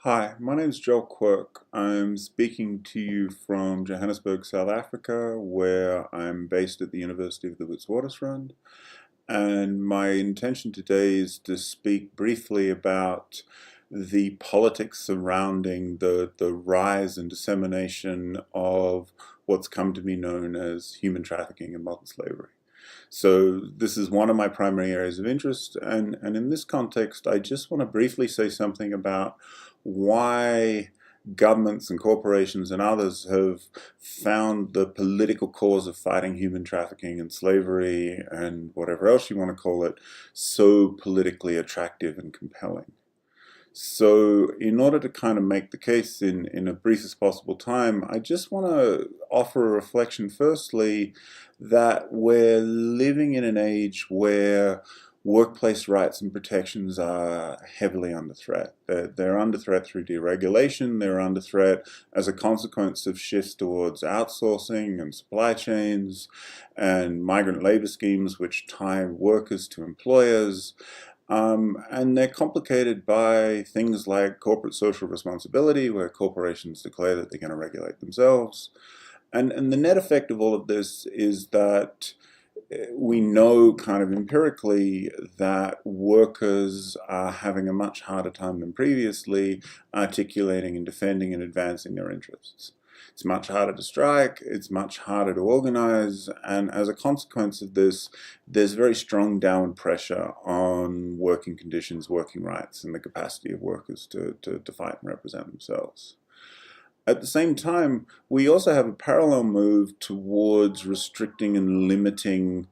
Hi, my name is Joel Quirk. I'm speaking to you from Johannesburg, South Africa, where I'm based at the University of the Witwatersrand. And my intention today is to speak briefly about the politics surrounding the rise and dissemination of what's come to be known as human trafficking and modern slavery. So this is one of my primary areas of interest, and in this context, I just want to briefly say something about why governments and corporations and others have found the political cause of fighting human trafficking and slavery and whatever else you want to call it so politically attractive and compelling. So in order to kind of make the case in a briefest possible time, I just want to offer a reflection firstly that we're living in an age where workplace rights and protections are heavily under threat. They're under threat through deregulation, they're under threat as a consequence of shifts towards outsourcing and supply chains and migrant labor schemes which tie workers to employers. And they're complicated by things like corporate social responsibility, where corporations declare that they're going to regulate themselves. And the net effect of all of this is that we know kind of empirically that workers are having a much harder time than previously articulating and defending and advancing their interests. It's much harder to strike, it's much harder to organize, and as a consequence of this, there's very strong downward pressure on working conditions, working rights, and the capacity of workers to fight and represent themselves. At the same time, we also have a parallel move towards restricting and limiting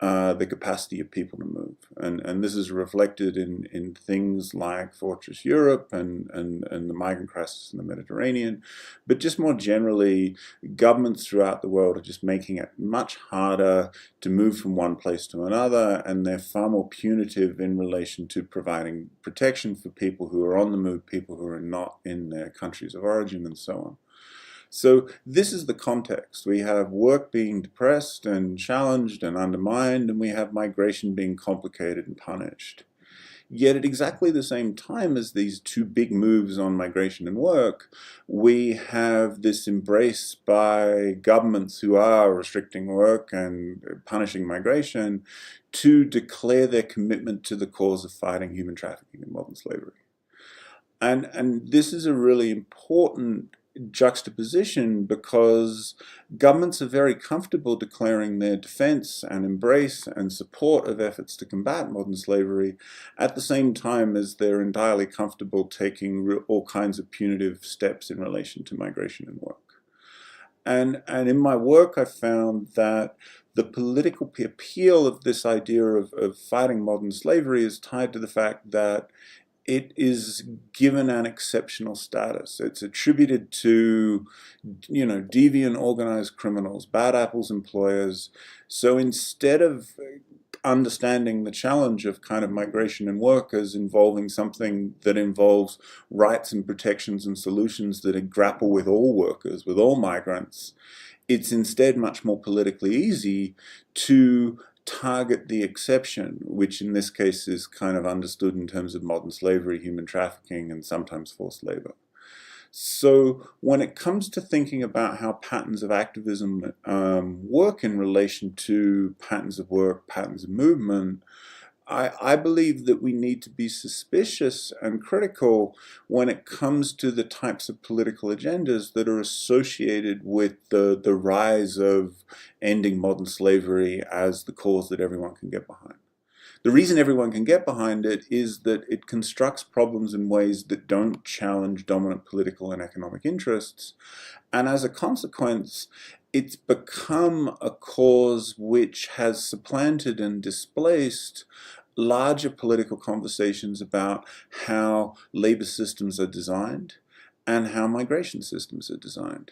the capacity of people to move. And this is reflected in things like Fortress Europe and the migrant crisis in the Mediterranean. But just more generally, governments throughout the world are just making it much harder to move from one place to another, and they're far more punitive in relation to providing protection for people who are on the move, people who are not in their countries of origin, and so on. So this is the context. We have work being depressed and challenged and undermined, and we have migration being complicated and punished. Yet at exactly the same time as these two big moves on migration and work, we have this embrace by governments who are restricting work and punishing migration to declare their commitment to the cause of fighting human trafficking and modern slavery. And this is a really important juxtaposition because governments are very comfortable declaring their defense and embrace and support of efforts to combat modern slavery at the same time as they're entirely comfortable taking all kinds of punitive steps in relation to migration and work. And in my work, I found that the political appeal of this idea of fighting modern slavery is tied to the fact that it is given an exceptional status. It's attributed to, deviant organized criminals, bad apples employers. So instead of understanding the challenge of kind of migration and work as involving something that involves rights and protections and solutions that grapple with all workers, with all migrants, it's instead much more politically easy to target the exception, which in this case is kind of understood in terms of modern slavery, human trafficking, and sometimes forced labor. So when it comes to thinking about how patterns of activism work in relation to patterns of work, patterns of movement, I believe that we need to be suspicious and critical when it comes to the types of political agendas that are associated with the rise of ending modern slavery as the cause that everyone can get behind. The reason everyone can get behind it is that it constructs problems in ways that don't challenge dominant political and economic interests. And as a consequence, it's become a cause which has supplanted and displaced larger political conversations about how labor systems are designed and how migration systems are designed.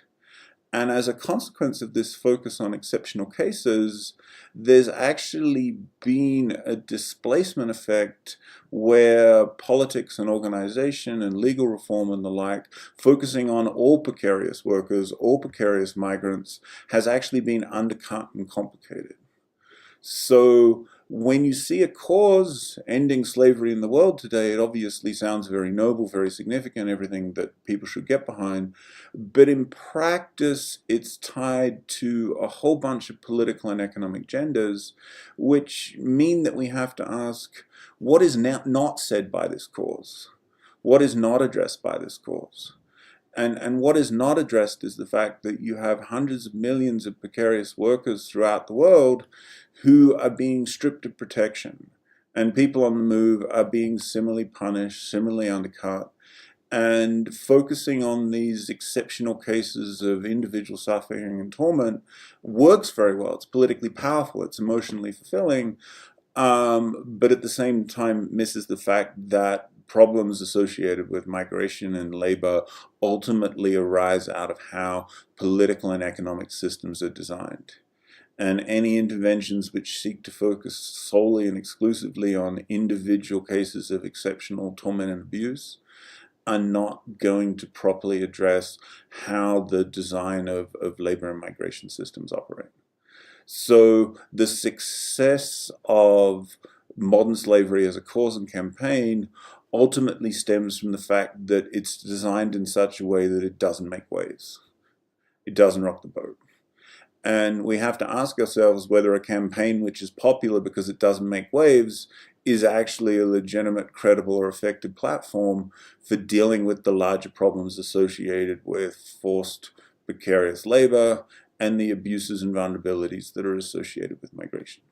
And as a consequence of this focus on exceptional cases, there's actually been a displacement effect where politics and organization and legal reform and the like, focusing on all precarious workers, all precarious migrants, has actually been undercut and complicated. So When you see a cause, ending slavery in the world today, it obviously sounds very noble, very significant, everything that people should get behind. But in practice, it's tied to a whole bunch of political and economic agendas, which mean that we have to ask, what is not said by this cause? What is not addressed by this cause? And what is not addressed is the fact that you have hundreds of millions of precarious workers throughout the world who are being stripped of protection. And people on the move are being similarly punished, similarly undercut. And focusing on these exceptional cases of individual suffering and torment works very well. It's politically powerful, it's emotionally fulfilling, but at the same time misses the fact that problems associated with migration and labor ultimately arise out of how political and economic systems are designed. And any interventions which seek to focus solely and exclusively on individual cases of exceptional torment and abuse are not going to properly address how the design of labor and migration systems operate. So the success of modern slavery as a cause and campaign ultimately stems from the fact that it's designed in such a way that it doesn't make waves. It doesn't rock the boat. And we have to ask ourselves whether a campaign which is popular because it doesn't make waves is actually a legitimate, credible, or effective platform for dealing with the larger problems associated with forced, precarious labor and the abuses and vulnerabilities that are associated with migration.